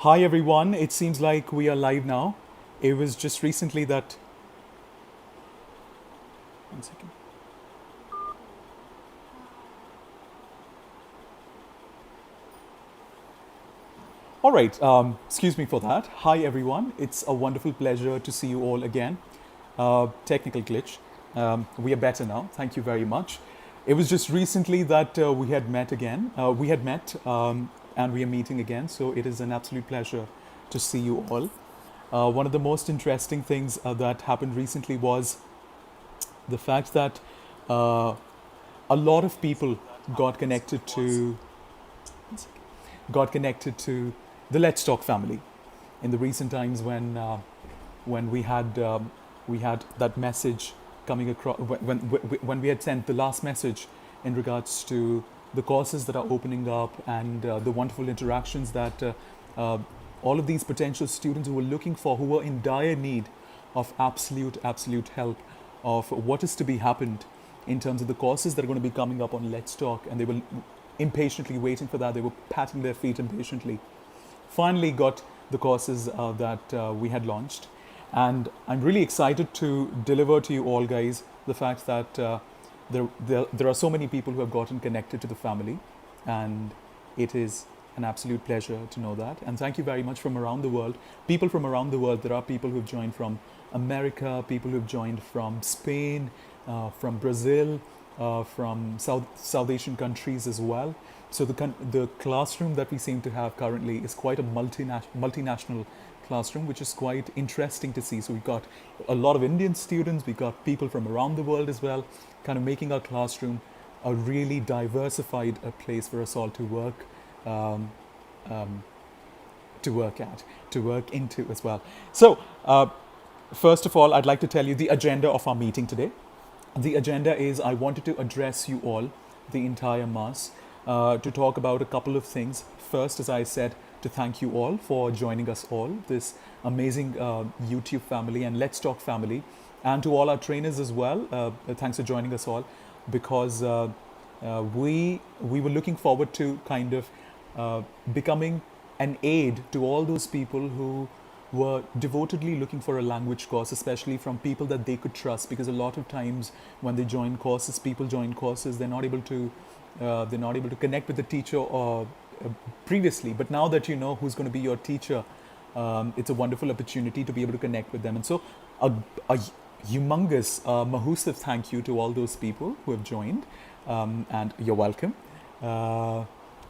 Hi everyone, it seems like we are live now. It was just recently that. One second. All right, excuse me for that. Hi everyone, it's a wonderful pleasure to see you all again. Technical glitch. We are better now, thank you very much. It was just recently that we had met again. We had met and we are meeting again, so it is an absolute pleasure to see you all. One of the most interesting things that happened recently was the fact that uh, a lot of people got connected to got connected to the Let's Talk family in the recent times when we had that message coming across when we had sent the last message in regards to the courses that are opening up and the wonderful interactions that uh, all of these potential students who were looking for, who were in dire need of absolute help of what is to be happened in terms of the courses that are going to be coming up on Let's Talk, and they were impatiently waiting for that. They were patting their feet impatiently. Finally, got the courses that we had launched, and I'm really excited to deliver to you all, guys, the fact that there are so many people who have gotten connected to the family, and it is an absolute pleasure to know that. And thank you very much from around the world. People from around the world. There are people who've joined from America, people who've joined from Spain, from Brazil, from South Asian countries as well. So the classroom that we seem to have currently is quite a multinational classroom, which is quite interesting to see. So we've got a lot of Indian students, we've got people from around the world as well, kind of making our classroom a really diversified place for us all to work um, um, to work at, to work into as well. So, first of all, I'd like to tell you the agenda of our meeting today. The agenda is I wanted to address you all, the entire mass, to talk about a couple of things. First, as I said, to thank you all for joining us all, this amazing YouTube family and Let's Talk family, and to all our trainers as well. Thanks for joining us all, because we were looking forward to kind of becoming an aid to all those people who were devotedly looking for a language course, especially from people that they could trust. Because a lot of times when they join courses, people join courses, they're not able to connect with the teacher or previously. But now that you know who's going to be your teacher, it's a wonderful opportunity to be able to connect with them. And so, a humongous mahusive thank you to all those people who have joined, and you're welcome. Uh,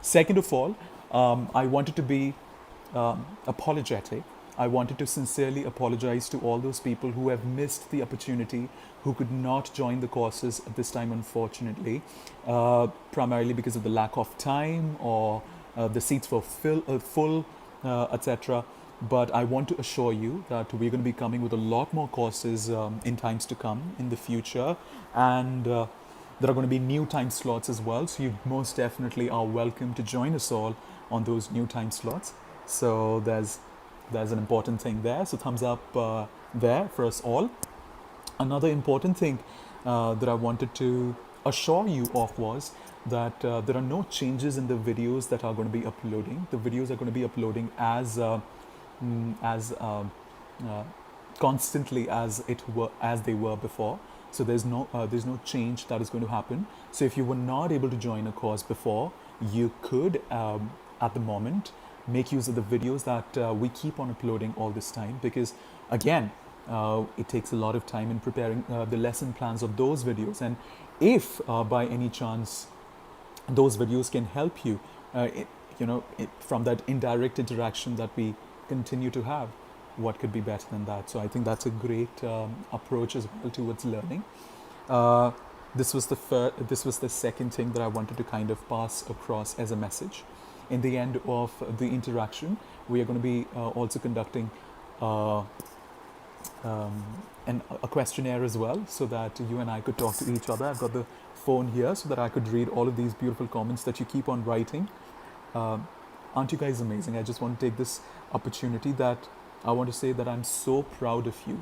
Second of all, I wanted to be apologetic. I wanted to sincerely apologize to all those people who have missed the opportunity, who could not join the courses at this time, unfortunately, primarily because of the lack of time or the seats were full, etc. But I want to assure you that we're going to be coming with a lot more courses in times to come in the future, and there are going to be new time slots as well. So you most definitely are welcome to join us all on those new time slots. So there's an important thing there. So thumbs up there for us all. Another important thing that I wanted to assure you of was that there are no changes in the videos that are going to be uploading. The videos are going to be uploading as constantly as they were before. So there's no change that is going to happen. So if you were not able to join a course before, you could at the moment make use of the videos that we keep on uploading all this time, because again, it takes a lot of time in preparing the lesson plans of those videos. And if by any chance those videos can help you, from that indirect interaction that we continue to have, what could be better than that? So I think that's a great approach as well towards learning. Uh, this was the second thing that I wanted to kind of pass across as a message. In the end of the interaction, we are going to be also conducting uh, a questionnaire as well, so that you and I could talk to each other. I've got the phone here so that I could read all of these beautiful comments that you keep on writing. Um, aren't you guys amazing? I just want to take this opportunity that I want to say that I'm so proud of you,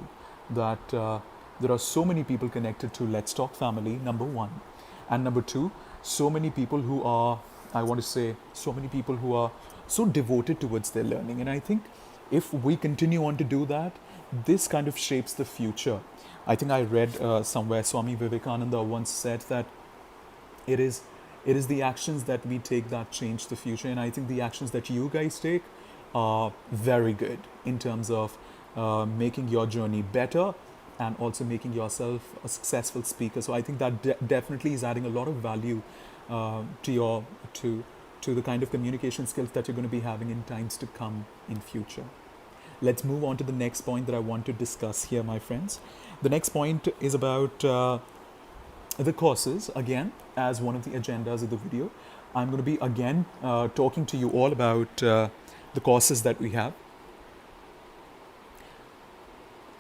that there are so many people connected to Let's Talk family, number one. And number two, so many people who are I want to say, so many people who are so devoted towards their learning. And I think if we continue on to do that, this kind of shapes the future. I think I read somewhere Swami Vivekananda once said that it is it is the actions that we take that change the future. And I think the actions that you guys take are very good in terms of making your journey better and also making yourself a successful speaker. So I think that definitely is adding a lot of value to your to the kind of communication skills that you're going to be having in times to come in future. Let's move on to the next point that I want to discuss here, my friends. The next point is about the courses. Again, as one of the agendas of the video, I'm going to be again talking to you all about the courses that we have.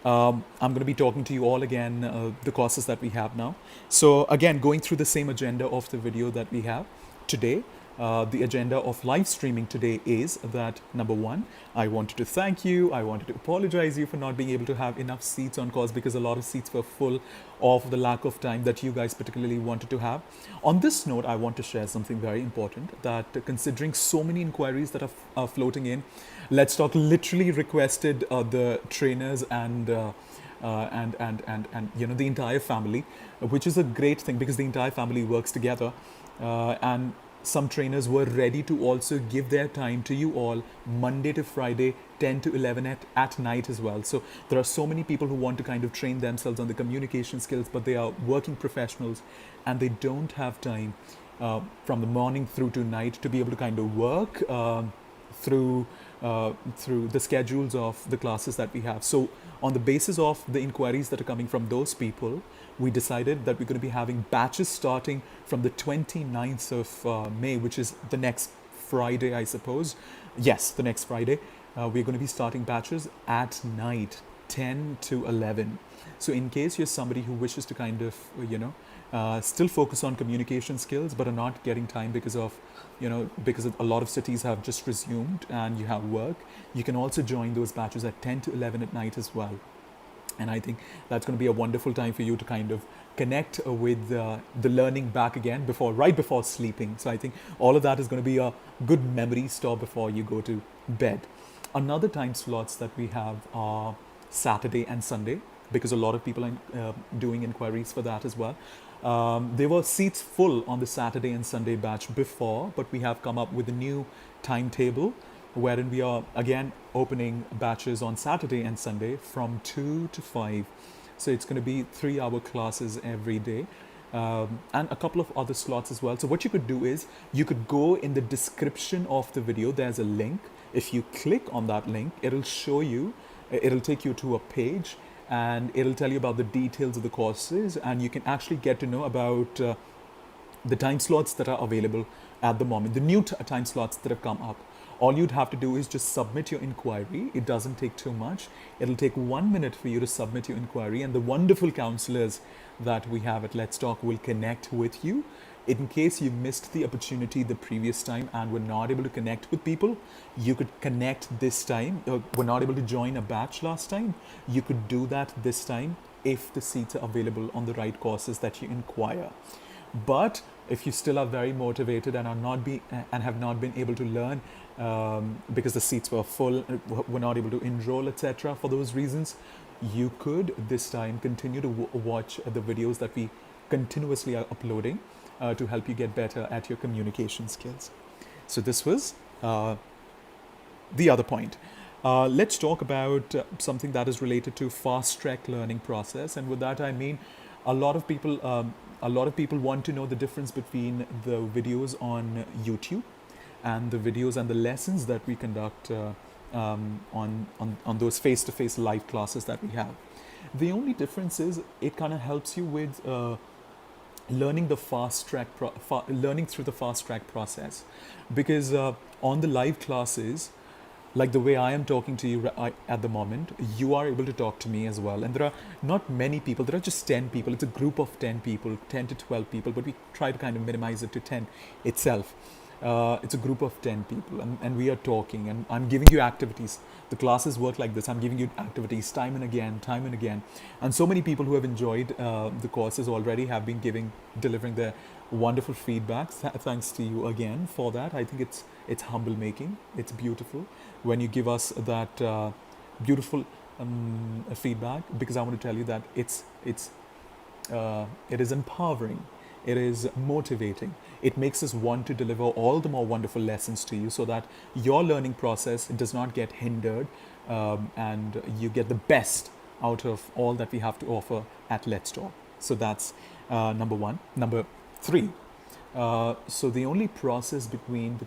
I'm going to be talking to you all again the courses that we have now. So again, going through the same agenda of the video that we have today. The agenda of live streaming today is that number one, I wanted to thank you. I wanted to apologize you for not being able to have enough seats on course because a lot of seats were full of the lack of time that you guys particularly wanted to have. On this note, I want to share something very important that considering so many inquiries that are floating in, Let's Talk literally requested the trainers and you know the entire family, which is a great thing because the entire family works together, and some trainers were ready to also give their time to you all Monday to Friday, 10 to 11 at night as well. So there are so many people who want to kind of train themselves on the communication skills, but they are working professionals and they don't have time from the morning through to night to be able to kind of work through the schedules of the classes that we have. So on the basis of the inquiries that are coming from those people, we decided that we're going to be having batches starting from the 29th of May, which is the next Friday, I suppose. Yes, the next Friday. We're going to be starting batches at night, 10 to 11. So in case you're somebody who wishes to kind of, still focus on communication skills, but are not getting time because of, because a lot of cities have just resumed and you have work, you can also join those batches at 10 to 11 at night as well. And I think that's going to be a wonderful time for you to kind of connect with the learning back again right before sleeping. So I think all of that is going to be a good memory store before you go to bed. Another time slots that we have are Saturday and Sunday, because a lot of people are doing inquiries for that as well. There were seats full on the Saturday and Sunday batch before, but we have come up with a new timetable wherein we are again opening batches on Saturday and Sunday from 2 to 5. So it's going to be 3-hour classes every day, and a couple of other slots as well. So what you could do is you could go in the description of the video. There's a link. If you click on that link, it'll take you to a page and it'll tell you about the details of the courses, and you can actually get to know about the time slots that are available at the moment, the new time slots that have come up. All you'd have to do is just submit your inquiry. It doesn't take too much. It'll take 1 minute for you to submit your inquiry, and the wonderful counselors that we have at Let's Talk will connect with you. In case you missed the opportunity the previous time and were not able to connect with people, you could connect this time. Were not able to join a batch last time, you could do that this time if the seats are available on the right courses that you inquire. But if you still are very motivated and have not been able to learn because the seats were full, were not able to enroll, etc., for those reasons, you could this time continue to watch the videos that we continuously are uploading to help you get better at your communication skills. So this was the other point. Let's talk about something that is related to fast-track learning process, and with that I mean a lot of people want to know the difference between the videos on YouTube and the videos and the lessons that we conduct on those face-to-face live classes that we have. The only difference is it kind of helps you with learning the learning through the fast track process, because on the live classes, like the way I am talking to you at the moment, you are able to talk to me as well. And there are not many people, there are just 10 people. It's a group of 10 people, 10 to 12 people, but we try to kind of minimize it to 10 itself. It's a group of 10 people, and we are talking, and I'm giving you activities. The classes work like this. I'm giving you activities time and again. And so many people who have enjoyed the courses already have been delivering their wonderful feedbacks. Thanks to you again for that. I think it's humble making. It's beautiful when you give us that beautiful feedback, because I want to tell you that it is empowering, it is motivating. It makes us want to deliver all the more wonderful lessons to you so that your learning process does not get hindered, and you get the best out of all that we have to offer at Let's Talk. So that's number one. Number three, so the only process between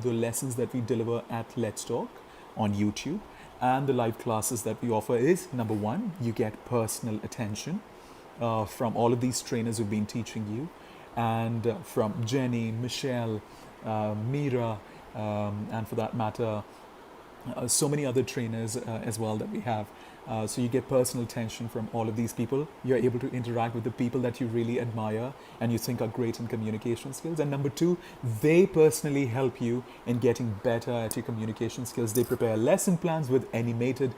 the lessons that we deliver at Let's Talk on YouTube and the live classes that we offer is, number one, you get personal attention from all of these trainers who've been teaching you, and from Jenny, Michelle, Mira, and for that matter, so many other trainers as well that we have. So you get personal attention from all of these people. You're able to interact with the people that you really admire and you think are great in communication skills. And number two, they personally help you in getting better at your communication skills. They prepare lesson plans with animated,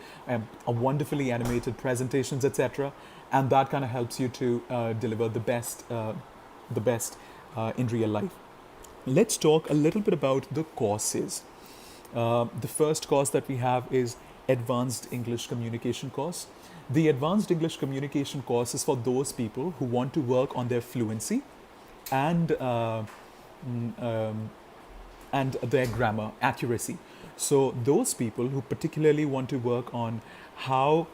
wonderfully animated presentations, etc. And that kind of helps you to deliver the best in real life. Let's talk a little bit about the courses. The first course that we have is Advanced English Communication course. The Advanced English Communication course is for those people who want to work on their fluency and their grammar accuracy. So those people who particularly want to work on how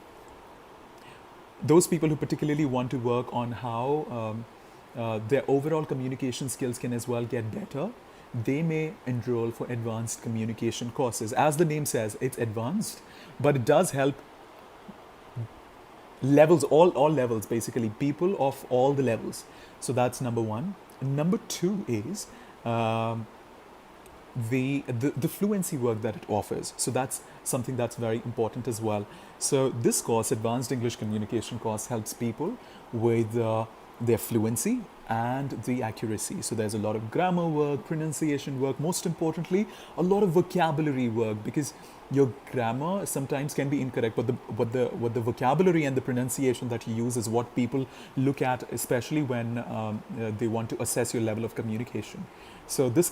their overall communication skills can as well get better, they may enroll for advanced communication courses. As the name says, it's advanced, but it does help levels, all levels, basically, people of all the levels. So that's number one. Number two is the fluency work that it offers. So that's something that's very important as well. So this course, Advanced English Communication course, helps people with their fluency and the accuracy. So there's a lot of grammar work, pronunciation work, most importantly, a lot of vocabulary work, because your grammar sometimes can be incorrect, but the vocabulary and the pronunciation that you use is what people look at, especially when they want to assess your level of communication. So this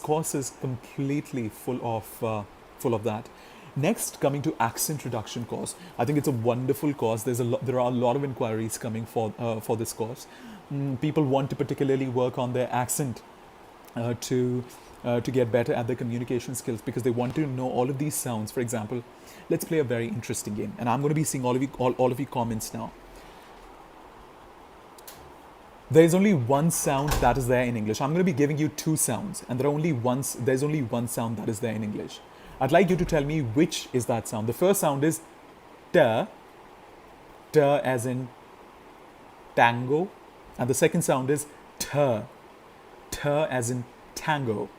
course is completely full of that. Next, coming to accent reduction course, I think it's a wonderful course. There are a lot of inquiries coming for this course. People want to particularly work on their accent to get better at their communication skills, because they want to know all of these sounds. For example, let's play a very interesting game, and I'm going to be seeing all of your comments now. There is only one sound that is there in English. I'm going to be giving you two sounds, and there's only one sound that is there in English. I'd like you to tell me which is that sound. The first sound is t, as in tango, and the second sound is t as in tango.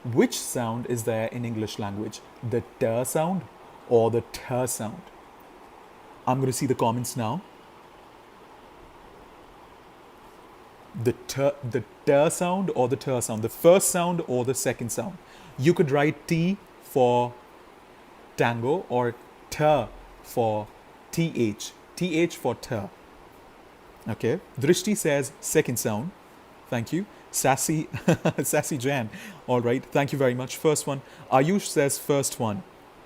Which sound is there in English language? The t sound or the t sound? I'm going to see the comments now. The t sound or the t sound? The first sound or the second sound? You could write T for tango or T for TH. TH for T. Okay. Drishti says second sound. Thank you. Sassy Jan. All right. Thank you very much. First one. Ayush says first one.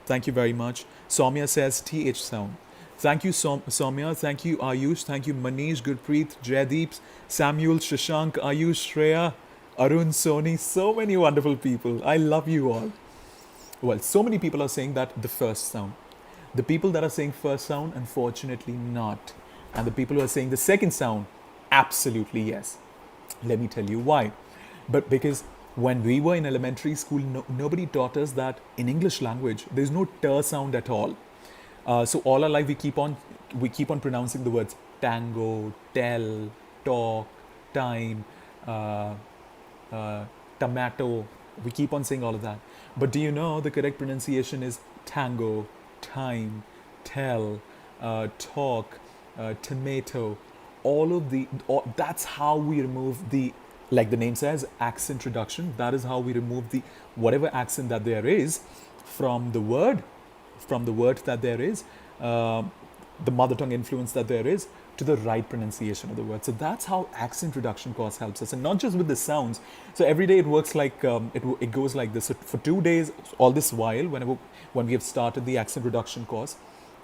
Thank you very much. Soumya says TH sound. Thank you, Soumya. Thank you, Ayush. Thank you, Manish, Gurpreet, Jaideep, Samuel, Shashank, Ayush, Shreya, Arun, Soni. So many wonderful people. I love you all. Well, so many people are saying that the first sound. The people that are saying first sound, unfortunately not. And the people who are saying the second sound, absolutely yes. Let me tell you why. But because when we were in elementary school, nobody taught us that in English language, there's no t sound at all. So all our life we keep on pronouncing the words tango, tell, talk, time, tomato. We keep on saying all of that. But do you know the correct pronunciation is tango, time, tell, talk, tomato. That's how we remove the Like the name says, accent reduction. That is how we remove the whatever accent that there is from the word, that there is, uh, the mother tongue influence that there is, to the right pronunciation of the word. So that's how accent reduction course helps us, and not just with the sounds. So every day it works like it goes like this. So for 2 days, all this while, when we have started the accent reduction course,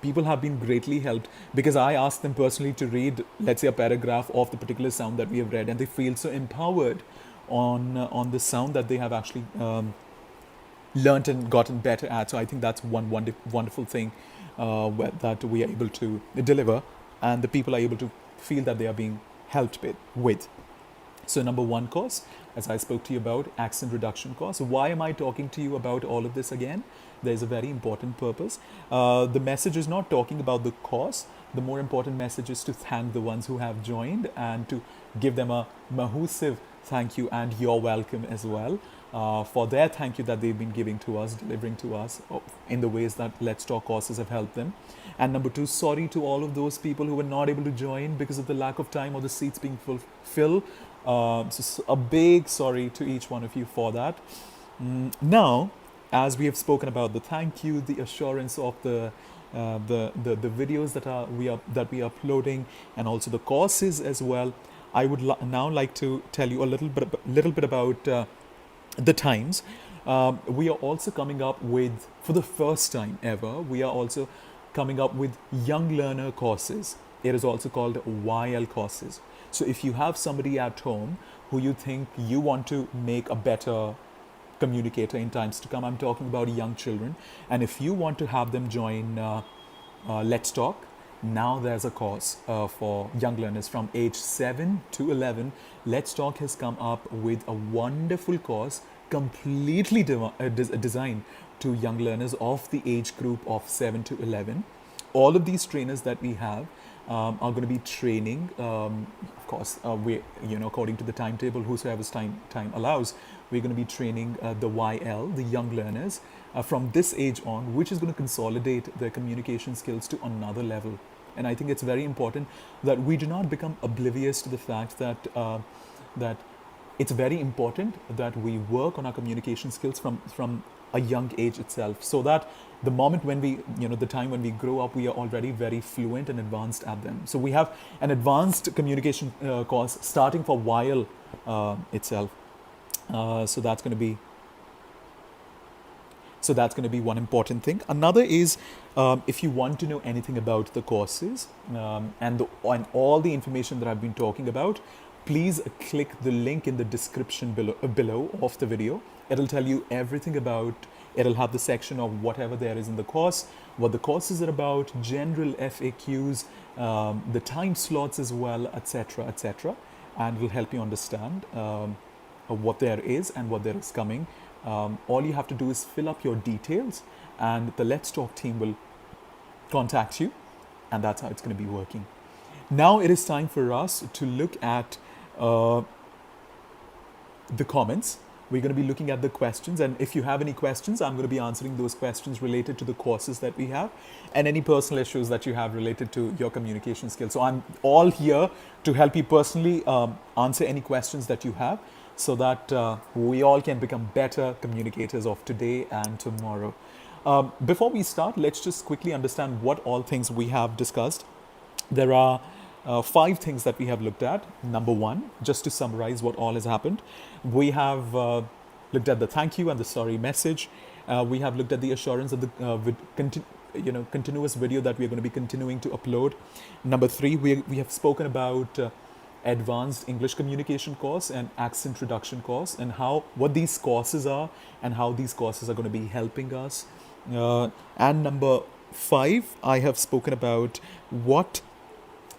people have been greatly helped because I asked them personally to read, let's say, a paragraph of the particular sound that we have read, and they feel so empowered on the sound that they have actually learnt and gotten better at. So I think that's one wonderful thing that we are able to deliver, and the people are able to feel that they are being helped with. So number one course, as I spoke to you about, accent reduction course. Why am I talking to you about all of this again? There's a very important purpose. The message is not talking about the course. The more important message is to thank the ones who have joined and to give them a mahusive thank you and you're welcome as well, for their thank you that they've been giving to us, delivering to us in the ways that Let's Talk courses have helped them. And number two, sorry to all of those people who were not able to join because of the lack of time or the seats being filled. So a big sorry to each one of you for that. Now, as we have spoken about the thank you, the assurance of the videos that we are uploading, and also the courses as well, I would now like to tell you a little bit about the times. We are also coming up with, for the first time ever, we are also coming up with young learner courses. It is also called YL courses. So if you have somebody at home who you think you want to make a better communicator in times to come, I'm talking about young children, and if you want to have them join Let's Talk, now there's a course for young learners from age 7 to 11. Let's Talk has come up with a wonderful course completely designed to young learners of the age group of 7 to 11. All of these trainers that we have are going to be training, of course, according to the timetable, whosoever's time allows, we're going to be training the YL, the young learners, from this age on, which is going to consolidate their communication skills to another level. And I think it's very important that we do not become oblivious to the fact that that it's very important that we work on our communication skills from a young age itself, so that the moment when we, the time when we grow up, we are already very fluent and advanced at them. So we have an advanced communication course starting for YL itself. So that's going to be one important thing. Another is, if you want to know anything about the courses and all the information that I've been talking about, please click the link in the description below of the video. It'll tell you everything about. It'll have the section of whatever there is in the course, what the courses are about, general FAQs, the time slots as well, etc., and it'll help you understand what there is and what there is coming. All you have to do is fill up your details, and the Let's Talk team will contact you, and that's how it's going to be working. Now it is time for us to look at the comments. We're going to be looking at the questions, and if you have any questions, I'm going to be answering those questions related to the courses that we have and any personal issues that you have related to your communication skills. So I'm all here to help you personally answer any questions that you have, so that we all can become better communicators of today and tomorrow. Before we start, let's just quickly understand what all things we have discussed. There are 5 things that we have looked at. Number 1, just to summarize what all has happened, we have looked at the thank you and the sorry message. We have looked at the assurance of the continuous video that we are going to be continuing to upload. Number 3, we have spoken about advanced English communication course and accent reduction course, and what these courses are and how these courses are going to be helping us. And number 5, I have spoken about what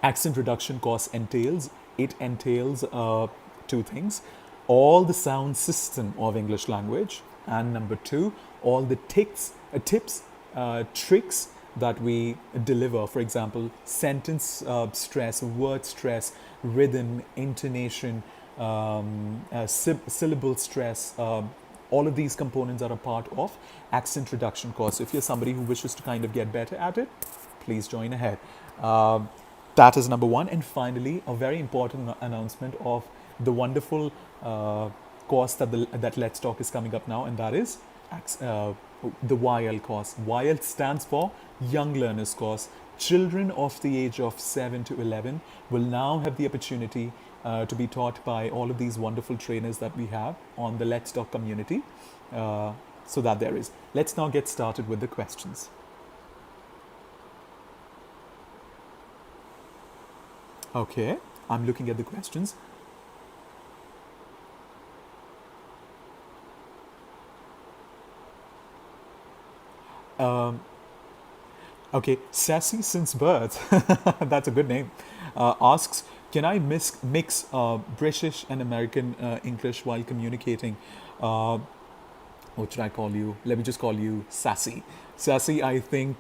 accent reduction course entails. It entails 2 things: all the sound system of English language, and number 2, all the tips, tricks that we deliver. For example, sentence stress, word stress, rhythm, intonation, syllable stress. All of these components are a part of accent reduction course. So if you're somebody who wishes to kind of get better at it, please join ahead. That is number 1. And finally, a very important announcement of the wonderful course that Let's Talk is coming up now, and that is the YL course. YL stands for Young Learners Course. Children of the age of 7 to 11 will now have the opportunity to be taught by all of these wonderful trainers that we have on the Let's Talk community. So that there is. Let's now get started with the questions. Okay, I'm looking at the questions. Um, okay, Sassy Since Birth, that's a good name, asks, can I mix British and American English while communicating? Uh, what should I call you? Let me just call you Sassy. Sassy, I think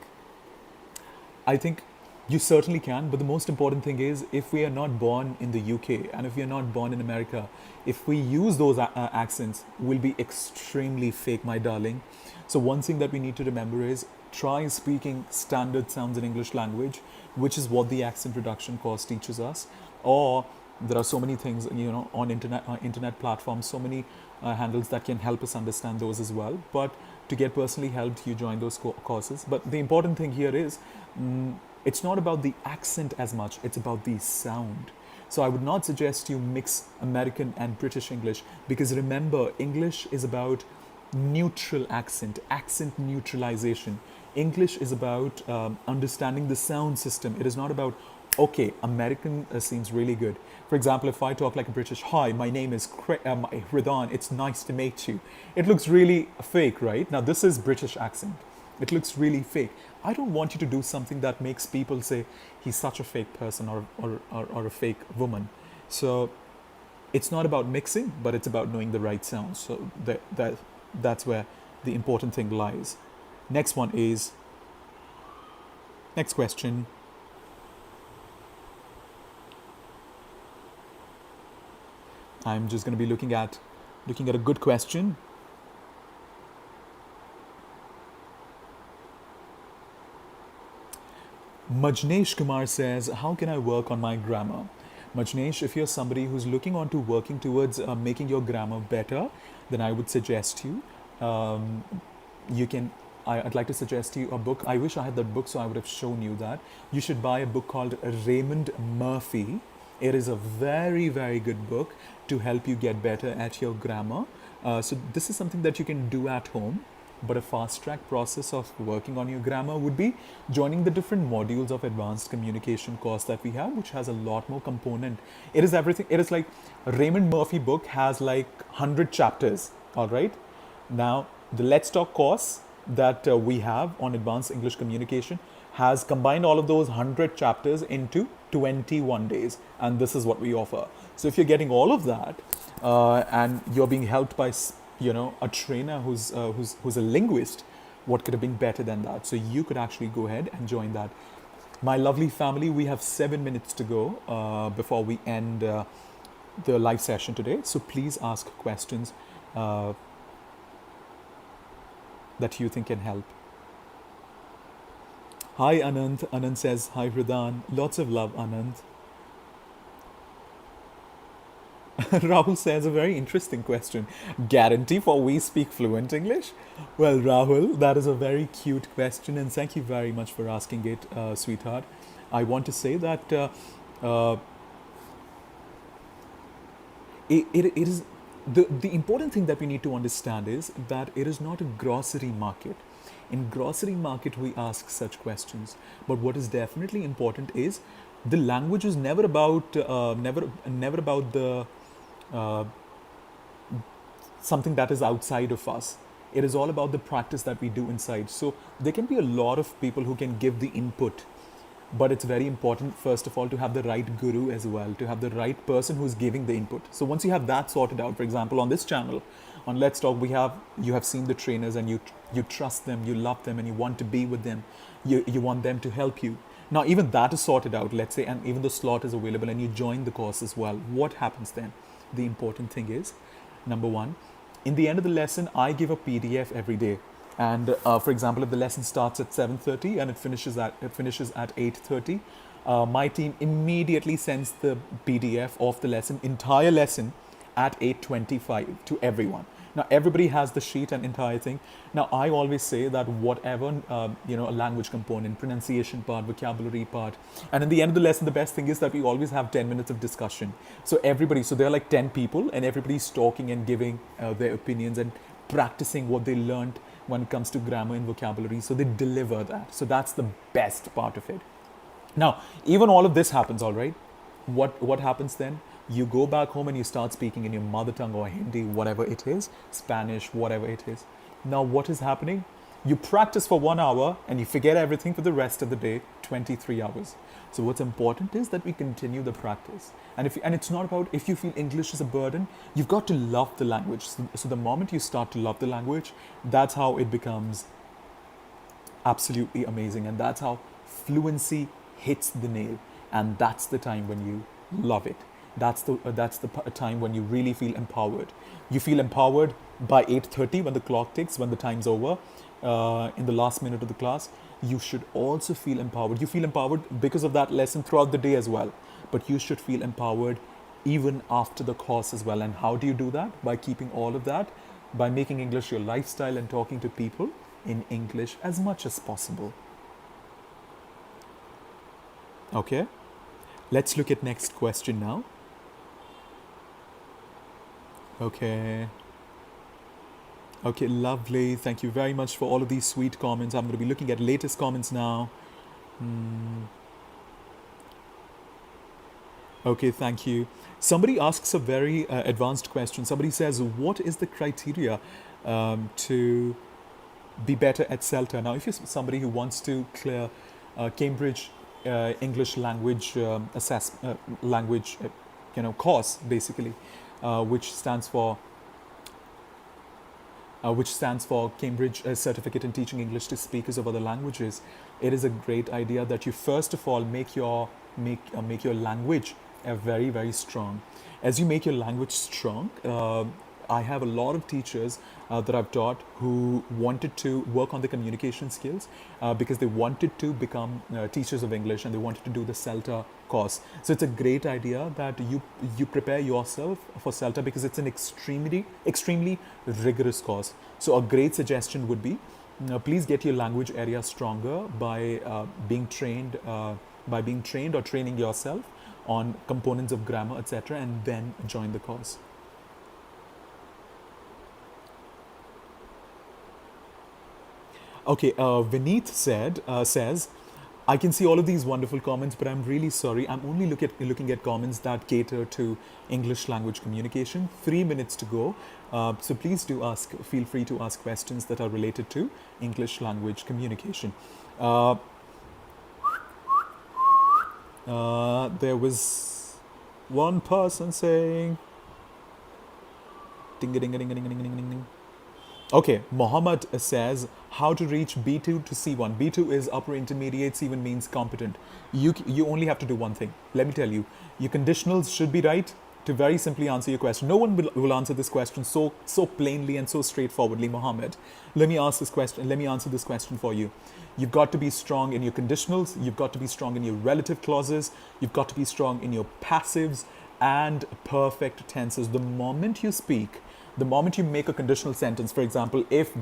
you certainly can, but the most important thing is if we are not born in the UK and if we are not born in America, if we use those accents, we'll be extremely fake, my darling. So one thing that we need to remember is try speaking standard sounds in English language, which is what the accent reduction course teaches us. Or there are so many things, on internet platforms, so many handles that can help us understand those as well. But to get personally helped, you join those courses. But the important thing here is it's not about the accent as much, it's about the sound. So I would not suggest you mix American and British English, because remember, English is about neutral accent neutralization. English is about understanding the sound system. It is not about, okay, American seems really good. For example, if I talk like a British, hi, my name is Hridhaan, it's nice to meet you. It looks really fake, right? Now, this is British accent. It looks really fake. I don't want you to do something that makes people say, he's such a fake person or a fake woman. So it's not about mixing, but it's about knowing the right sounds. So that's where the important thing lies. Next question. I'm just going to be looking at a good question. Majnesh Kumar says, how can I work on my grammar? Majnesh, if you're somebody who's looking on to working towards making your grammar better, then I would suggest I'd like to suggest you a book. I wish I had that book, so I would have shown you that. You should buy a book called Raymond Murphy. It is a very, very good book to help you get better at your grammar. So this is something that you can do at home. But a fast track process of working on your grammar would be joining the different modules of advanced communication course that we have, which has a lot more component. It is everything. It is like Raymond Murphy book has like 100 chapters. All right. Now the Let's Talk course that we have on advanced English communication has combined all of those 100 chapters into 21 days, and this is what we offer. So if you're getting all of that and you're being helped by a trainer who's a linguist, what could have been better than that? So you could actually go ahead and join that. My lovely family, we have 7 minutes to go before we end the live session today. So please ask questions that you think can help. Hi Anand. Anand says, hi Hridhaan. Lots of love, Anand. Rahul says a very interesting question. Guarantee for we speak fluent English? Well, Rahul, that is a very cute question, and thank you very much for asking it, sweetheart. I want to say that it is the important thing that we need to understand is that it is not a grocery market. In grocery market, we ask such questions, but what is definitely important is the language is never about never about the something that is outside of us. It is all about the practice that we do inside. So there can be a lot of people who can give the input, but it's very important, first of all, to have the right guru as well, to have the right person who's giving the input. So once you have that sorted out, for example, on this channel, on Let's Talk, you have seen the trainers and you trust them, you love them, and you want to be with them. You want them to help you. Now, even that is sorted out, let's say, and even the slot is available, and you join the course as well. What happens then? The important thing is, number one, in the end of the lesson, I give a PDF every day. And for example, if the lesson starts at 7:30 and it finishes at 8:30, my team immediately sends the PDF of the lesson, entire lesson, at 8:25 to everyone. Now everybody has the sheet and entire thing. Now I always say that whatever a language component, pronunciation part, vocabulary part, and in the end of the lesson, the best thing is that we always have 10 minutes of discussion. So everybody, so there are like 10 people, and everybody's talking and giving their opinions and practicing what they learned when it comes to grammar and vocabulary. So they deliver that. So that's the best part of it. Now, even all of this happens, all right. What happens then? You go back home and you start speaking in your mother tongue or Hindi, whatever it is, Spanish, whatever it is. Now, what is happening? You practice for 1 hour and you forget everything for the rest of the day, 23 hours. So what's important is that we continue the practice. And it's not about if you feel English is a burden, you've got to love the language. So the moment you start to love the language, that's how it becomes absolutely amazing. And that's how fluency hits the nail. And that's the time when you love it. That's the time when you really feel empowered. You feel empowered by 8:30 when the clock ticks, when the time's over, in the last minute of the class. You should also feel empowered. You feel empowered because of that lesson throughout the day as well. But you should feel empowered even after the course as well. And how do you do that? By keeping all of that, by making English your lifestyle and talking to people in English as much as possible. Okay, let's look at next question now. Okay. Okay, lovely. Thank you very much for all of these sweet comments. I'm going to be looking at latest comments now. Okay, thank you. Somebody asks a very advanced question. Somebody says, what is the criteria to be better at Celta? Now, if you're somebody who wants to clear Cambridge English language course, basically, which stands for Cambridge Certificate in Teaching English to Speakers of Other Languages. It is a great idea that you first of all make your language very, very strong. As you make your language strong, I have a lot of teachers that I've taught who wanted to work on the communication skills because they wanted to become teachers of English and they wanted to do the Celta course. So it's a great idea that you prepare yourself for Celta because it's an extremely rigorous course. So a great suggestion would be, please get your language area stronger by being trained or training yourself on components of grammar, etc., and then join the course. Okay, Vineet says, I can see all of these wonderful comments, but I'm really sorry. I'm only looking at comments that cater to English language communication. 3 minutes to go. So please feel free to ask questions that are related to English language communication. There was one person saying, ding a ding a ding a ding a ding a ding a ding. Okay, Mohammed says how to reach B2 to C1. B2 is upper intermediate, C1 means competent. You only have to do one thing. Let me tell you, your conditionals should be right to very simply answer your question. No one will answer this question so plainly and so straightforwardly, Mohammed. Let me answer this question for you. You've got to be strong in your conditionals, you've got to be strong in your relative clauses, you've got to be strong in your passives and perfect tenses. The moment you speak, the moment you make a conditional sentence, for example, if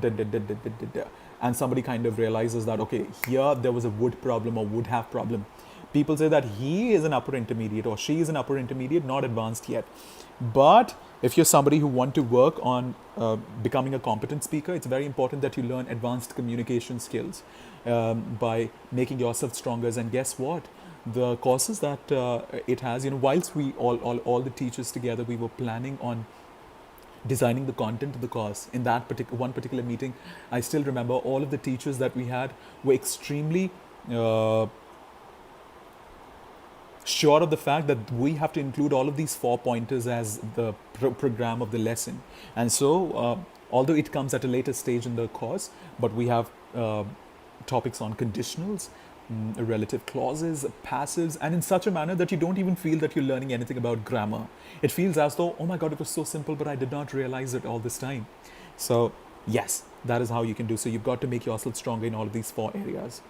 and somebody kind of realizes that, okay, here there was a would problem or would have problem, people say that he is an upper intermediate or she is an upper intermediate, not advanced yet. But if you're somebody who want to work on becoming a competent speaker, it's very important that you learn advanced communication skills by making yourself stronger. And guess what? The courses that it has, whilst we all the teachers together, we were planning on designing the content of the course. In that one particular meeting, I still remember all of the teachers that we had were extremely sure of the fact that we have to include all of these 4 pointers as the program of the lesson. And so, although it comes at a later stage in the course, but we have topics on conditionals, relative clauses, passives, and in such a manner that you don't even feel that you're learning anything about grammar. It feels as though, oh my God, it was so simple, but I did not realize it all this time. So yes, that is how you can do. So you've got to make yourself stronger in all of these 4 areas.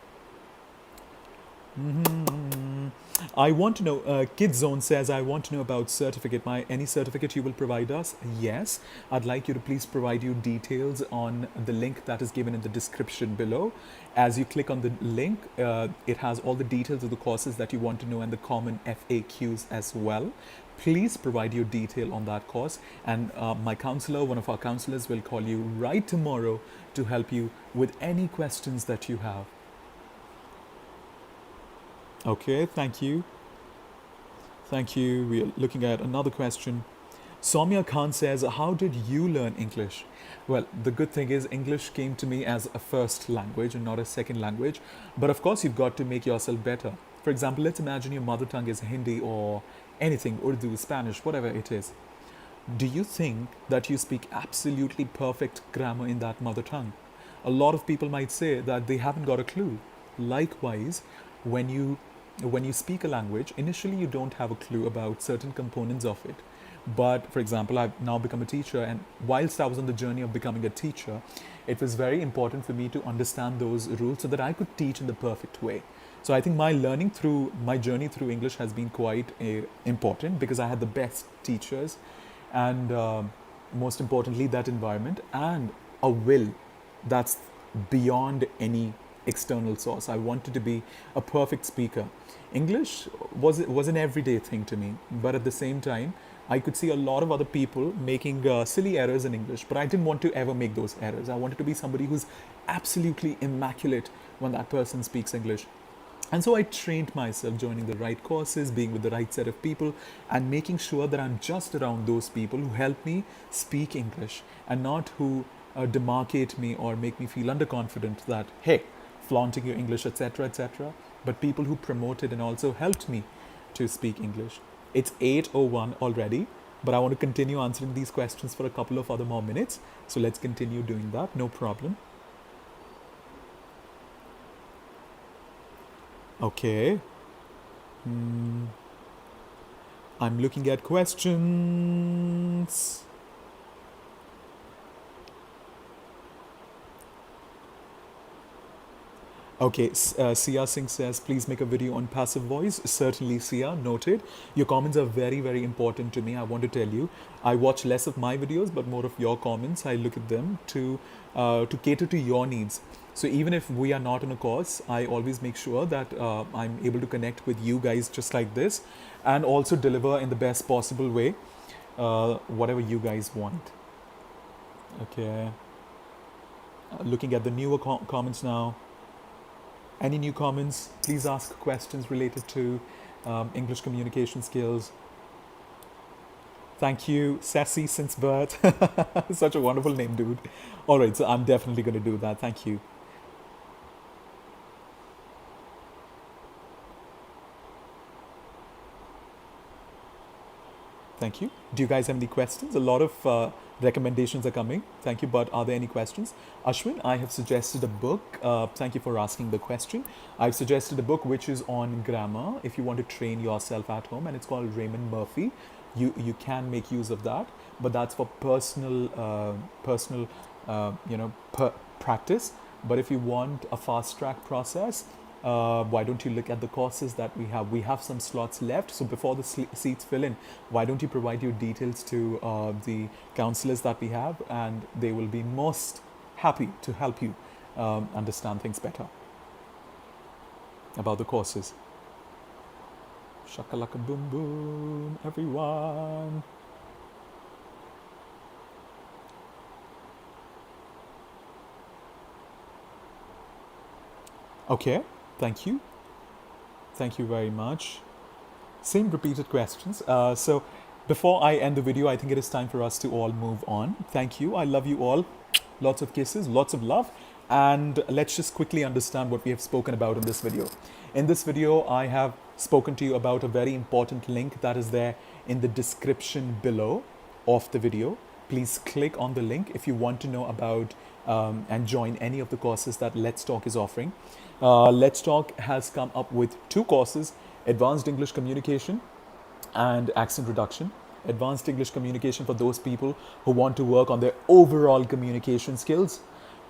I want to know, Kid Zone says, I want to know about certificate. Any certificate you will provide us? Yes. I'd like you to please provide you details on the link that is given in the description below. As you click on the link, it has all the details of the courses that you want to know and the common FAQs as well. Please provide your detail on that course, and my counselor, one of our counselors, will call you right tomorrow to help you with any questions that you have. Okay, thank you. Thank you. We are looking at another question. Soumya Khan says, how did you learn English? Well, the good thing is English came to me as a first language and not a second language. But of course, you've got to make yourself better. For example, let's imagine your mother tongue is Hindi or anything, Urdu, Spanish, whatever it is. Do you think that you speak absolutely perfect grammar in that mother tongue? A lot of people might say that they haven't got a clue. Likewise, when you when you speak a language, initially you don't have a clue about certain components of it. But for example, I've now become a teacher, and whilst I was on the journey of becoming a teacher, it was very important for me to understand those rules so that I could teach in the perfect way. So I think my journey through English has been quite important because I had the best teachers, and most importantly, that environment and a will that's beyond any external source. I wanted to be a perfect speaker. English was an everyday thing to me, but at the same time, I could see a lot of other people making silly errors in English, but I didn't want to ever make those errors. I wanted to be somebody who's absolutely immaculate when that person speaks English. And so I trained myself joining the right courses, being with the right set of people, and making sure that I'm just around those people who help me speak English and not who demarcate me or make me feel underconfident that, hey, flaunting your English, etc., etc., but people who promoted and also helped me to speak English. It's 8:01 already, but I want to continue answering these questions for a couple of other more minutes. So let's continue doing that, no problem. Okay. I'm looking at questions. Okay, Sia Singh says, please make a video on passive voice. Certainly, Sia, noted. Your comments are very, very important to me. I want to tell you, I watch less of my videos, but more of your comments. I look at them to cater to your needs. So even if we are not on a course, I always make sure that I'm able to connect with you guys just like this, and also deliver in the best possible way, whatever you guys want. Okay. Looking at the newer comments now. Any new comments? Please ask questions related to English communication skills. Thank you, Sassy since birth. Such a wonderful name, dude. All right, so I'm definitely going to do that. Thank you. Thank you. Do you guys have any questions? A lot of recommendations are coming. Thank you. But are there any questions? Ashwin, I have suggested a book. Thank you for asking the question. I've suggested a book which is on grammar if you want to train yourself at home, and it's called Raymond Murphy. You can make use of that, but that's for personal practice. But if you want a fast track process, why don't you look at the courses that we have? We have some slots left. So before the seats fill in, why don't you provide your details to the counselors that we have, and they will be most happy to help you understand things better about the courses. Shakalaka boom boom, everyone. Okay, thank you. Thank you very much. Same repeated questions. So before I end the video, I think it is time for us to all move on. Thank you. I love you all. Lots of kisses, lots of love. And let's just quickly understand what we have spoken about in this video. In this video, I have spoken to you about a very important link that is there in the description below of the video. Please click on the link if you want to know about and join any of the courses that Let's Talk is offering. Let's Talk has come up with 2 courses, Advanced English Communication and Accent Reduction. Advanced English Communication for those people who want to work on their overall communication skills.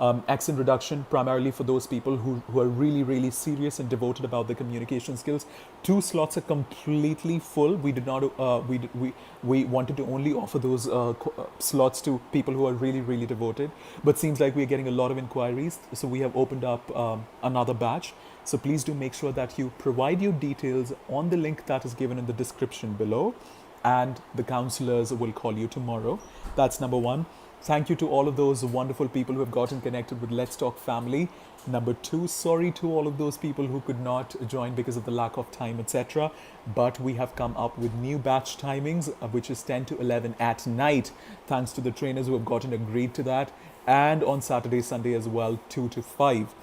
accent reduction primarily for those people who are really, really serious and devoted about the communication skills. 2 slots are completely full. We did not, we wanted to only offer those slots to people who are really, really devoted. But seems like we're getting a lot of inquiries. So we have opened up another batch. So please do make sure that you provide your details on the link that is given in the description below, and the counselors will call you tomorrow. That's number one. Thank you to all of those wonderful people who have gotten connected with Let's Talk Family. Number two, sorry to all of those people who could not join because of the lack of time, etc. But we have come up with new batch timings, which is 10 to 11 at night, thanks to the trainers who have gotten agreed to that, and on Saturday, Sunday as well, 2 to 5.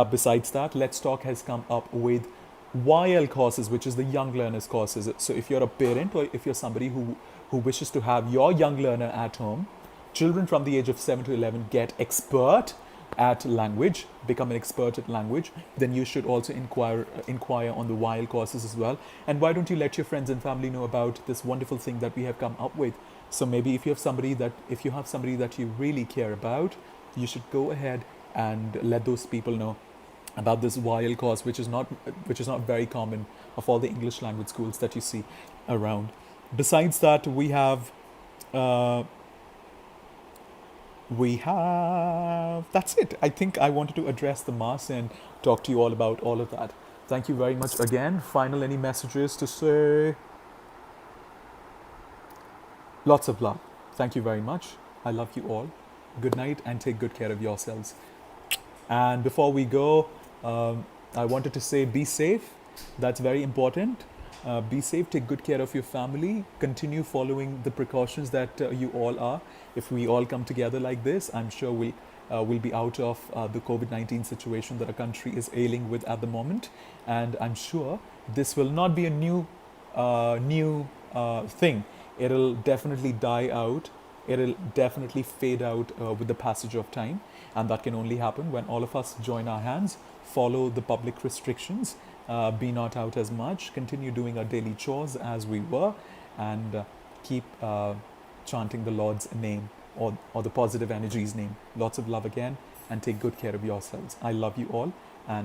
Besides that, Let's Talk has come up with YL courses, which is the Young Learners courses. So if you're a parent or if you're somebody who wishes to have your young learner at home, children from the age of 7 to 11 get expert at language, become an expert at language, then you should also inquire on the YL courses as well. And why don't you let your friends and family know about this wonderful thing that we have come up with? So maybe if you have somebody that you really care about, you should go ahead and let those people know about this YL course, which is not very common of all the English language schools that you see around. Besides that, uh, we have that's it. I think I wanted to address the mass and talk to you all about all of that. Thank you very much again. Final any messages to say? Lots of love. Thank you very much. I love you all. Good night and take good care of yourselves. And before we go, I wanted to say be safe. That's very important. Be safe, take good care of your family, continue following the precautions that you all are. If we all come together like this, I'm sure we'll be out of the COVID-19 situation that our country is ailing with at the moment. And I'm sure this will not be a new thing. It'll definitely die out. It'll definitely fade out with the passage of time. And that can only happen when all of us join our hands, follow the public restrictions, be not out as much, continue doing our daily chores as we were, and keep chanting the Lord's name or the positive energy's name. Lots of love again, and take good care of yourselves. I love you all, and